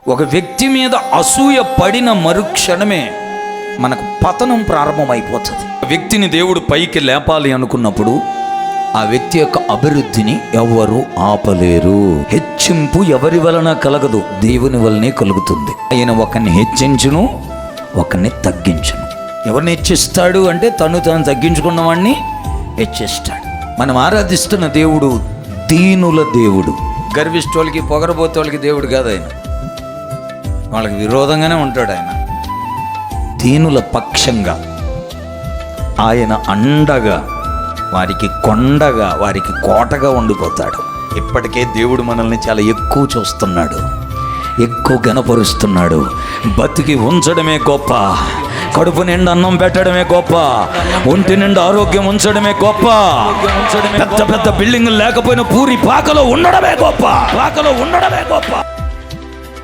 ఒక వ్యక్తి మీద అసూయ పడిన మరుక్షణమే మనకు పతనం ప్రారంభమైపోతుంది. వ్యక్తిని దేవుడు పైకి లేపాలి అనుకున్నప్పుడు ఆ వ్యక్తి యొక్క అభివృద్ధిని ఎవరు ఆపలేరు. హెచ్చింపు ఎవరి వలన కలగదు, దేవుని వలనే కలుగుతుంది. ఆయన ఒకరిని హెచ్చించును, ఒకరిని తగ్గించును. ఎవరిని హెచ్చిస్తాడు అంటే తను తగ్గించుకున్న వాడిని హెచ్చిస్తాడు. మనం ఆరాధిస్తున్న దేవుడు దీనుల దేవుడు. గర్విష్ఠులకి పొగరబోతోళ్ళకి దేవుడు కాదు ఆయన, వాళ్ళకి విరోధంగానే ఉంటాడు. ఆయన దీనుల పక్షంగా, ఆయన అండగా, వారికి కొండగా, వారికి కోటగా ఉండిపోతాడు. ఇప్పటికే దేవుడు మనల్ని చాలా ఎక్కువ చూస్తున్నాడు, ఎక్కువ గణపరుస్తున్నాడు. బతికి ఉంచడమే గొప్ప, కడుపు నిండా అన్నం పెట్టడమే గొప్ప, ఒంటి నిండా ఆరోగ్యం ఉంచడమే గొప్ప, పెద్ద పెద్ద బిల్డింగ్ లేకపోయినా పూరి పాకలో ఉండడమే గొప్ప, పాకలో ఉండడమే గొప్ప.